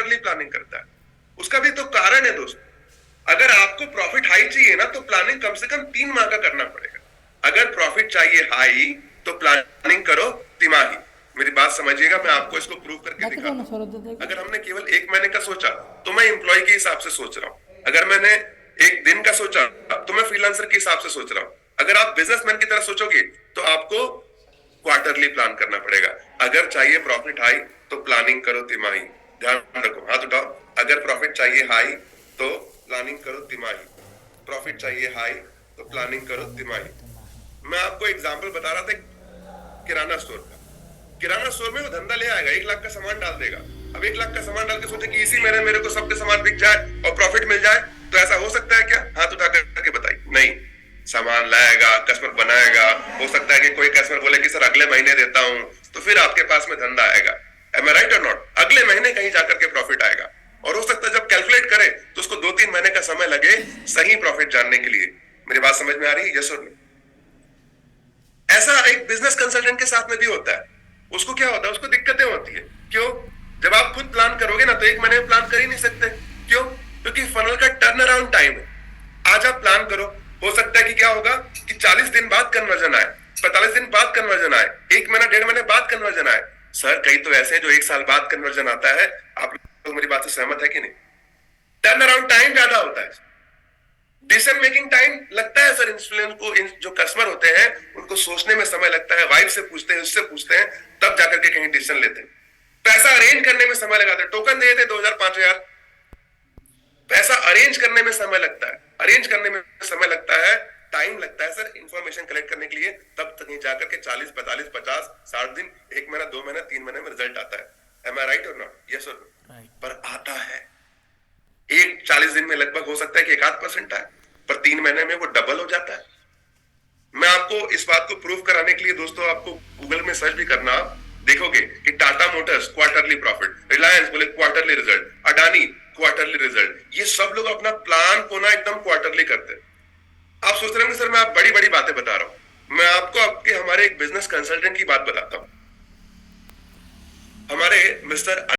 Quarterly planning करता है। उसका भी तो कारण है दोस्त। अगर आपको प्रॉफिट हाई चाहिए ना तो प्लानिंग कम से कम 3 माह का करना पड़ेगा। अगर प्रॉफिट चाहिए हाई तो प्लानिंग करो तिमाही। मेरी बात समझिएगा, मैं आपको इसको प्रूव करके दिखाता हूँ। अगर हमने केवल 1 महीने का सोचा तो मैं एम्प्लॉय के हिसाब से सोच रहा हूँ। अगर मैंने एक दिन का सोचा तो मैं फ्रीलांसर के हिसाब से सोच रहा हूँ। अगर आप बिजनेसमैन की तरह सोचोगे तो आपको क्वार्टरली प्लान करना पड़ेगा। अगर चाहिए प्रॉफिट हाई तो प्लानिंग करो तिमाही। ध्यान रखो, हाथ उठाओ। अगर प्रॉफिट चाहिए हाई तो प्लानिंग करो तिमाही। प्रॉफिट चाहिए हाई तो प्लानिंग करो तिमाही। मैं आपको एग्जांपल बता रहा था किराना स्टोर का। किराना स्टोर में वो धंधा ले आएगा, 1 लाख का सामान डाल देगा। अब 1 लाख का सामान डाल के सोचे कि इसी महीने मेरे को सबके सामान बिक जाए और प्रॉफिट मिल जाए, तो ऐसा हो सकता है क्या? हाथ उठा करके बताइए। नहीं। सामान लाएगा, कस्टमर बनाएगा, हो सकता है कि कोई कस्टमर बोले कि सर अगले महीने देता हूं, तो फिर आपके पास में धंधा आएगा। एम आई राइट और नॉट? अगले महीने कहीं जाकर के प्रॉफिट आएगा। और हो सकता है जब कैलकुलेट करे तो उसको 2-3 महीने का समय लगे सही प्रॉफिट जानने के लिए। मेरी बात समझ में आ रही है? यस और नो? ऐसा एक बिजनेस कंसल्टेंट के साथ में भी होता है। उसको क्या होता है? उसको दिक्कतें होती है। क्यों? जब आप खुद प्लान करोगे ना तो 1 महीने में प्लान कर ही नहीं सकते। क्यों? क्योंकि फनल का टर्न अराउंड टाइम है। आज आप प्लान करो, हो सकता है कि क्या होगा कि 40 दिन बाद कन्वर्जन आए, 45 दिन बाद कन्वर्जन आए, 1 महीना 1.5 महीने बाद कन्वर्जन आए। सर कई तो ऐसे हैं जो 1 साल बाद कन्वर्जन आता है। आप लोग मेरी बात से सहमत है कि नहीं? टर्न अराउंड टाइम ज्यादा होता है, डिसीजन मेकिंग टाइम लगता है सर। इंस्टॉलेंट को, जो कस्टमर होते हैं उनको सोचने में समय लगता है। वाइफ से पूछते हैं, उससे पूछते हैं, तब जाकर के कहीं डिसीजन लेते हैं। पैसा अरेंज करने में समय लगाते हैं। टोकन दे देते 2000-5000, पैसा अरेंज करने में समय लगता है। अरेंज करने में समय लगता है, टाइम लगता है सर इंफॉर्मेशन कलेक्ट करने के लिए। तब तक जाकर के 40, 45, 50, 60 दिन, 1 महीना, 2 महीना, 3 महीने में रिजल्ट आता है। एम आई राइट और नॉट? यस और नो? पर आता है। एक 40 दिन में लगभग हो सकता है कि 1-8% आए, पर 3 महीने में वो डबल हो जाता है। मैं आपको इस बात को प्रूव कराने के लिए दोस्तों, आपको गूगल में सर्च भी करना, देखोगे कि Tata Motors quarterly profit, Reliance बोले quarterly result, Adani quarterly result. ये सब लोग अपना प्लान को ना एकदम क्वार्टरली करते हैं। आप सोच रहे होंगे सर मैं आप बड़ी बड़ी बातें बता रहा हूं। मैं आपको आपके हमारे एक बिजनेस कंसल्टेंट की बात बताता हूं। हमारे मिस्टर